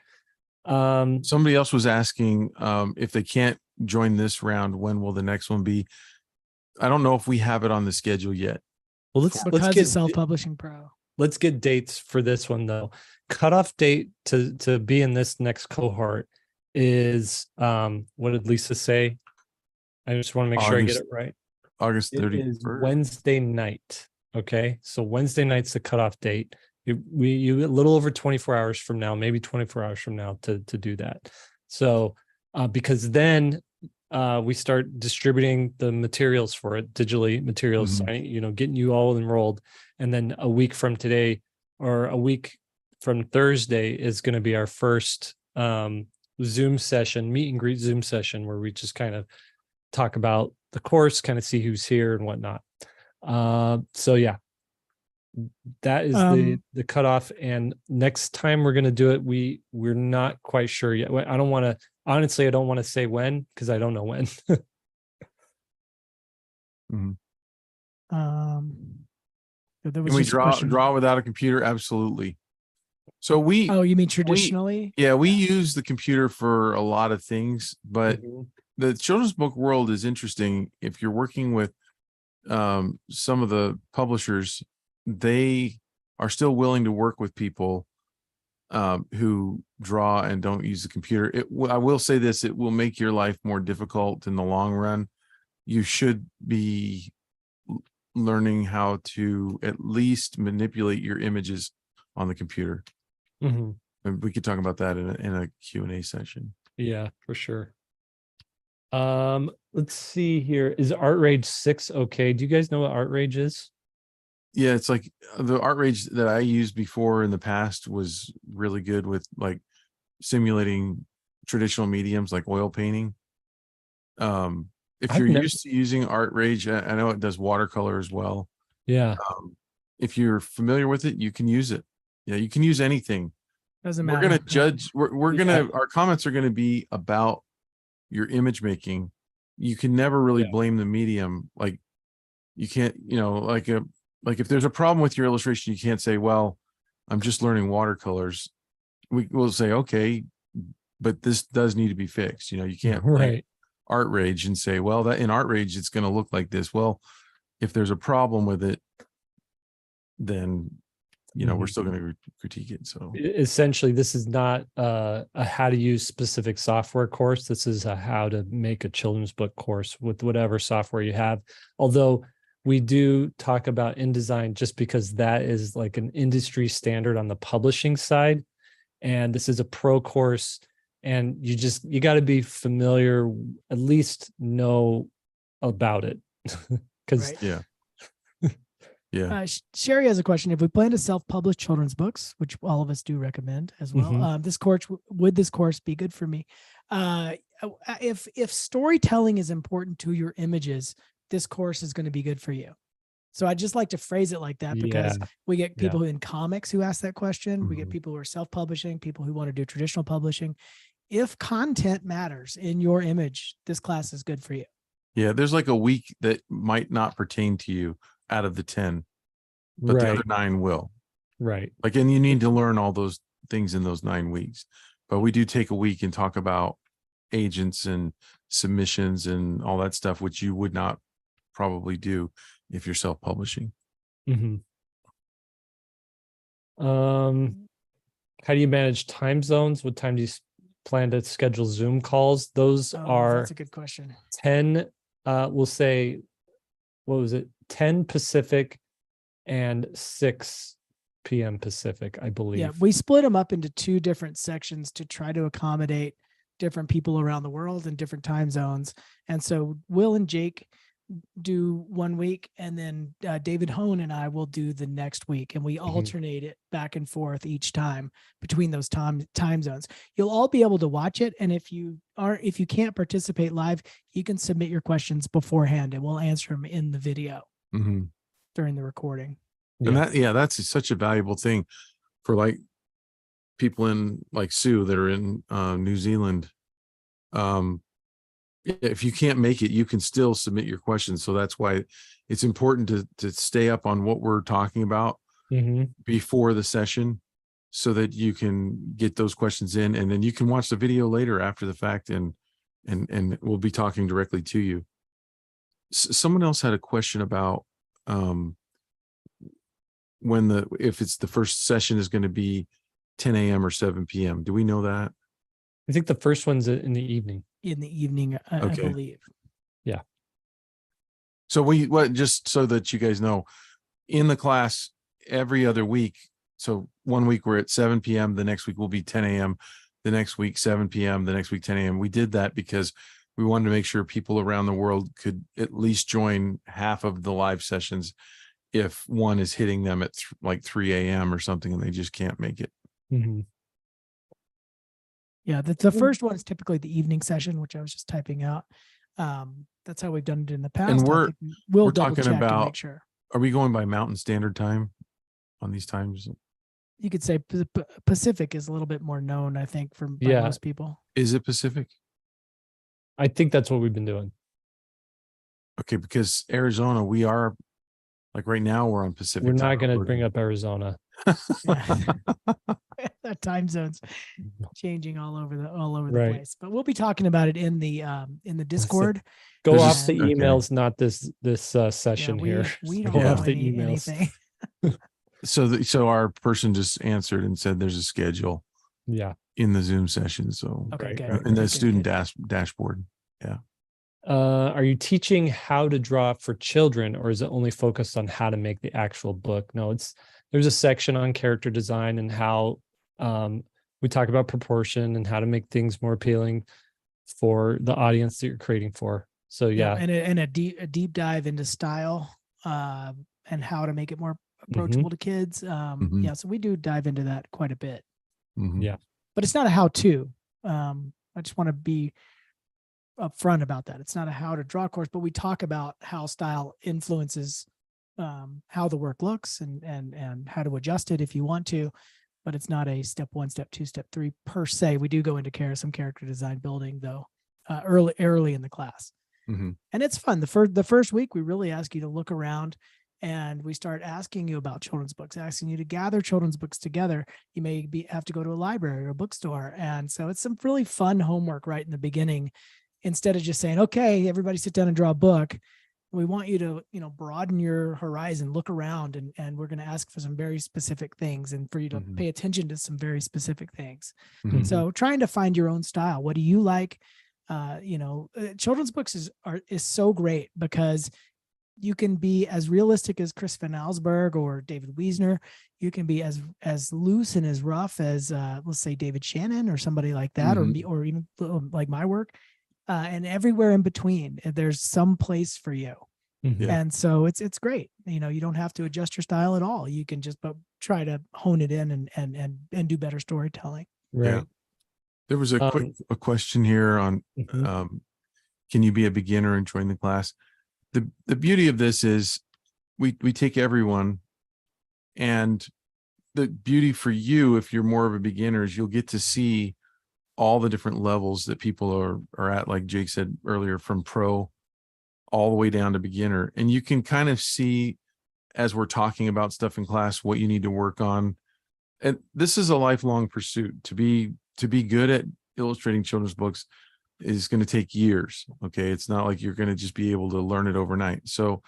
S1: Somebody else was asking if they can't join this round, when will the next one be? I don't know if we have it on the schedule yet.
S2: Well,
S3: Because
S2: let's
S3: it's
S2: get
S3: Self-Publishing Pro.
S2: let's get dates for this one though. Cutoff date to be in this next cohort is what did Lisa say? I just want to make sure I get it right.
S1: August
S2: It is
S1: 31st.
S2: Wednesday night. Okay. So Wednesday night's the cutoff date. You a little over 24 hours from now, maybe 24 hours from now to do that. So because then we start distributing the materials for it, digitally materials, getting you all enrolled. And then a week from today or a week from Thursday is going to be our first Zoom session, meet and greet Zoom session, where we just kind of talk about the course, kind of see who's here and whatnot. So yeah, that is the cutoff. And next time we're going to do it, we're not quite sure yet. I don't want to say when, because I don't know when.
S3: There was
S1: Can we
S3: just a question.
S1: draw without a computer? Absolutely. So
S3: you mean traditionally?
S1: We use the computer for a lot of things, but the children's book world is interesting. If you're working with some of the publishers, they are still willing to work with people who draw and don't use the computer. I will say this, it will make your life more difficult in the long run. You should be learning how to at least manipulate your images on the computer. And we could talk about that in a Q&A session.
S2: Yeah, for sure. Let's see here. Is ArtRage 6 okay? Do you guys know what ArtRage is?
S1: Yeah, it's like the ArtRage that I used before in the past was really good with like simulating traditional mediums like oil painting. If you're used to using ArtRage, I know it does watercolor as well.
S2: Yeah.
S1: If you're familiar with it, you can use it. Yeah, you can use anything.
S3: Doesn't matter.
S1: We're gonna judge. We're gonna. Our comments are gonna be about your image making. You can never really blame the medium. Like you can't. Like if there's a problem with your illustration, you can't say, "Well, I'm just learning watercolors." We will say, "Okay, but this does need to be fixed." You can't blame ArtRage and say, "Well, that in ArtRage it's going to look like this." Well, if there's a problem with it, then we're still going to critique it. So
S2: essentially, this is not a how to use specific software course. This is a how to make a children's book course with whatever software you have. Although we do talk about InDesign just because that is like an industry standard on the publishing side. And this is a pro course. And you got to be familiar, at least know about it. Because
S3: Sherry has a question. If we plan to self-publish children's books, which all of us do recommend as well, would this course be good for me? If storytelling is important to your images, this course is going to be good for you. So I just like to phrase it like that, because we get people in comics who ask that question. We get people who are self-publishing, people who want to do traditional publishing. If content matters in your image, this class is good for you.
S1: Yeah, there's like a week that might not pertain to you out of the 10, but the other 9 will.
S2: Right.
S1: Like, and you need to learn all those things in those 9 weeks. But we do take a week and talk about agents and submissions and all that stuff, which you would not probably do if you're self-publishing.
S2: How do you manage time zones? What time do you plan to schedule Zoom calls? Those are
S3: that's a good question.
S2: 10, we'll say, what was it? 10 Pacific and 6 p.m. Pacific, I believe.
S3: Yeah, we split them up into 2 different sections to try to accommodate different people around the world and different time zones. And so Will and Jake do 1 week, and then David Hone and I will do the next week, and we alternate it back and forth each time between those time zones. You'll all be able to watch it, and if you can't participate live, you can submit your questions beforehand, and we'll answer them in the video during the recording.
S1: And that's such a valuable thing for like people in like Sue that are in New Zealand. If you can't make it, you can still submit your questions. So that's why it's important to stay up on what we're talking about before the session, so that you can get those questions in, and then you can watch the video later after the fact, and we'll be talking directly to you. Someone else had a question about if it's the first session is going to be 10 a.m. or 7 p.m. Do we know that?
S2: I think the first one's in the evening.
S3: In the evening, I
S1: Okay.
S3: believe.
S2: Yeah.
S1: So just so that you guys know, in the class every other week. So one week we're at 7 p.m. The next week will be 10 a.m. The next week, 7 p.m. The next week, 10 a.m. We did that because we wanted to make sure people around the world could at least join half of the live sessions if one is hitting them at like 3 a.m. or something and they just can't make it.
S3: Yeah, the first one is typically the evening session, which I was just typing out. That's how we've done it in the past.
S1: And
S3: I think we'll
S1: we're
S3: double
S1: talking
S3: check and
S1: about,
S3: make sure.
S1: Are we going by Mountain Standard Time on these times?
S3: You could say Pacific is a little bit more known, I think, by most people.
S1: Is it Pacific?
S2: I think that's what we've been doing.
S1: Okay, because Arizona, we are like right now we're on Pacific.
S2: We're not going to bring up Arizona.
S3: Our time zones changing all over the
S2: Right.
S3: place, but we'll be talking about it in the Discord.
S2: Go
S1: There's
S2: off the
S1: okay.
S2: emails, not this session here.
S3: We don't
S2: Go
S3: know
S2: off the emails.
S3: anything.
S1: So our person just answered and said there's a schedule
S2: Yeah.
S1: in the Zoom session. So
S3: Okay,
S2: Right,
S3: good.
S2: right,
S1: in the
S3: Good,
S1: student
S3: good.
S1: dashboard. Yeah.
S2: Are you teaching how to draw for children, or is it only focused on how to make the actual book? No, there's a section on character design and how we talk about proportion and how to make things more appealing for the audience that you're creating for. So yeah,
S3: and a deep dive into style and how to make it more approachable to kids. Yeah, so we do dive into that quite a bit.
S2: Yeah,
S3: but it's not a how-to. I just want to be upfront about that. It's not a how to draw course, but we talk about how style influences how the work looks and how to adjust it if you want to, but it's not a step 1, step 2, step 3 per se. We do go into some character design building though, early in the class. And it's fun. The first week, we really ask you to look around and we start asking you about children's books, asking you to gather children's books together. You may have to go to a library or a bookstore. And so it's some really fun homework right in the beginning. Instead of just saying, okay, everybody sit down and draw a book, we want you to, broaden your horizon, look around, and we're going to ask for some very specific things and for you to pay attention to some very specific things. So trying to find your own style. What do you like? Children's books is so great because you can be as realistic as Chris Van Allsburg or David Wiesner. You can be as loose and as rough as let's say David Shannon or somebody like that, or even like my work. And everywhere in between, there's some place for you. And so it's great. You don't have to adjust your style at all. You can just try to hone it in and do better storytelling.
S2: Right.
S1: Yeah. There was a question here on can you be a beginner and join the class? The beauty of this is we take everyone, and the beauty for you, if you're more of a beginner, is you'll get to see all the different levels that people are at, like Jake said earlier, from pro all the way down to beginner. And you can kind of see, as we're talking about stuff in class, what you need to work on. And this is a lifelong pursuit. To be good at illustrating children's books is going to take years. Okay. It's not like you're going to just be able to learn it overnight. So,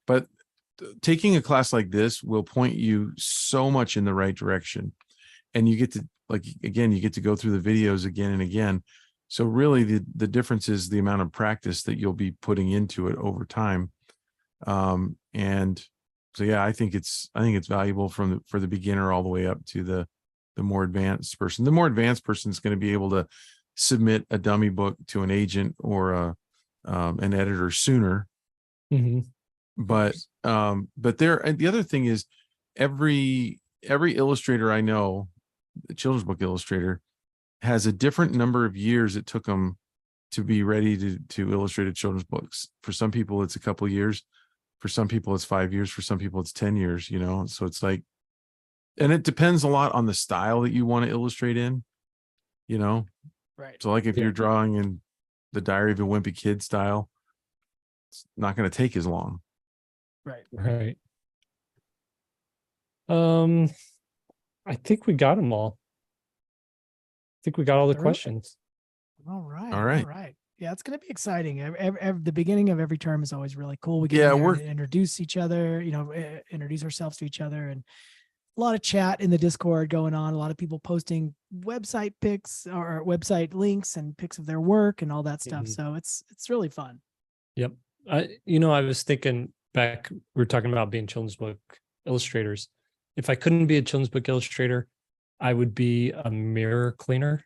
S1: but taking a class like this will point you so much in the right direction. And you get to, you get to go through the videos again and again. So really the difference is the amount of practice that you'll be putting into it over time. And so, yeah, I think it's valuable for the beginner all the way up to the more advanced person. The more advanced person is going to be able to submit a dummy book to an agent or an editor sooner. But the other thing is every illustrator I know, the children's book illustrator, has a different number of years it took them to be ready to illustrate a children's books. For some people, it's a couple of years. For some people, it's 5 years. For some people, it's 10 years, So it's like, and it depends a lot on the style that you want to illustrate in,
S3: Right.
S1: So like if you're drawing in the Diary of a Wimpy Kid style, it's not going to take as long.
S3: Right.
S2: Right. I think we got them all. I think we got all the
S3: Really?
S2: questions.
S3: All right.
S1: All right.
S3: All right. Yeah, it's going to be exciting. The beginning of every term is always really cool. We get
S1: Yeah,
S3: in there
S1: we're-
S3: and introduce each other, introduce ourselves to each other, and a lot of chat in the Discord going on. A lot of people posting website pics or website links and pics of their work and all that stuff.
S2: Mhm.
S3: So it's really fun.
S2: Yep. I was thinking back, we were talking about being children's book illustrators. If I couldn't be a children's book illustrator, I would be a mirror cleaner.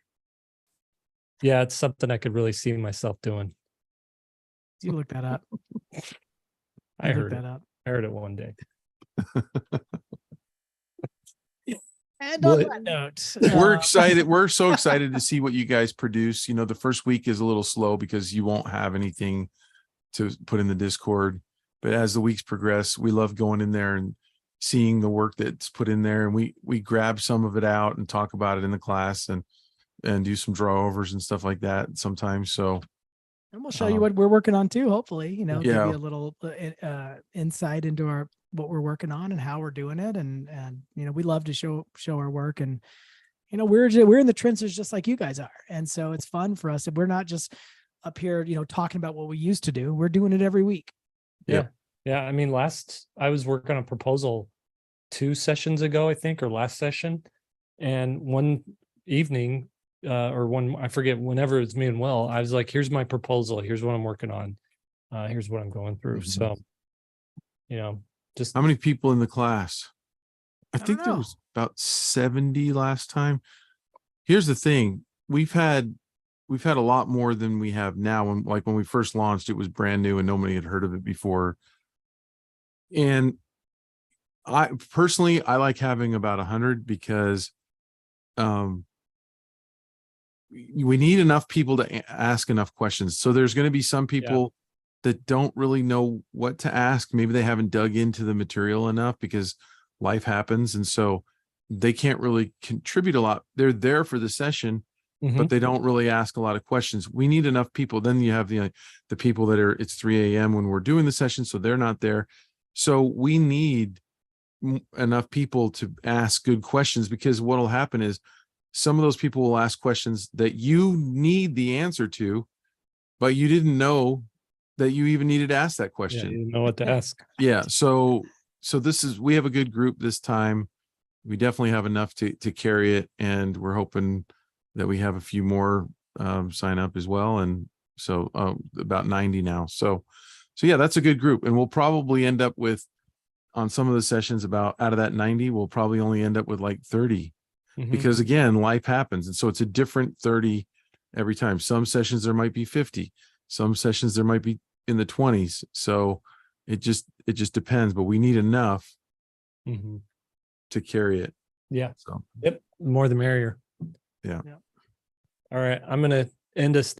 S2: Yeah, it's something I could really see myself doing.
S3: You look that up.
S2: I
S3: You look
S2: heard it.
S3: that up.
S2: I heard it one day.
S3: And on
S2: What-
S3: that note,
S1: We're excited. We're so excited to see what you guys produce. The first week is a little slow because you won't have anything to put in the Discord. But as the weeks progress, we love going in there and seeing the work that's put in there. And we grab some of it out and talk about it in the class and do some draw overs and stuff like that sometimes. So,
S3: and we'll show you what we're working on too. Hopefully, give
S1: Yeah.
S3: you a little insight into what we're working on and how we're doing it. And we love to show our work. And we're in the trenches just like you guys are. And so it's fun for us. And we're not just up here, talking about what we used to do. We're doing it every week.
S2: Yeah. Yeah. I mean, I was working on a proposal 2 sessions ago, I think, or last session. And one evening, I forget, whenever it's me and Will, I was like, here's my proposal. Here's what I'm working on. Here's what I'm going through.
S1: Mhm.
S2: So, just
S1: how many people in the class? I
S3: don't
S1: think there
S3: know.
S1: was about 70 last time. Here's the thing. We've had a lot more than we have now. When we first launched, it was brand new and nobody had heard of it before. And I personally like having about 100 because we need enough people to ask enough questions. So there's going to be some people that don't really know what to ask. Maybe they haven't dug into the material enough because life happens. And so they can't really contribute a lot. They're there for the session,
S2: Mhm.
S1: but they don't really ask a lot of questions. We need enough people. Then you have the people that it's 3 a.m. when we're doing the session, so they're not there. So we need enough people to ask good questions, because what will happen is some of those people will ask questions that you need the answer to, but you didn't know that you even needed to ask that
S2: Yeah,
S1: question.
S2: you know what to ask.
S1: Yeah. So we have a good group this time. We definitely have enough to carry it, and we're hoping that we have a few more sign up as well. And so about 90 now. So yeah, that's a good group. And we'll probably end up with, on some of the sessions, out of that 90, we'll probably only end up with like 30,
S2: Mhm.
S1: because again, life happens. And so it's a different 30 every time. Some sessions there might be 50, some sessions there might be in the 20s. So it just depends, but we need enough
S2: Mhm.
S1: to carry it.
S2: Yeah.
S1: So
S2: Yep. More the merrier.
S1: Yeah.
S3: Yeah.
S2: All right. I'm going to end us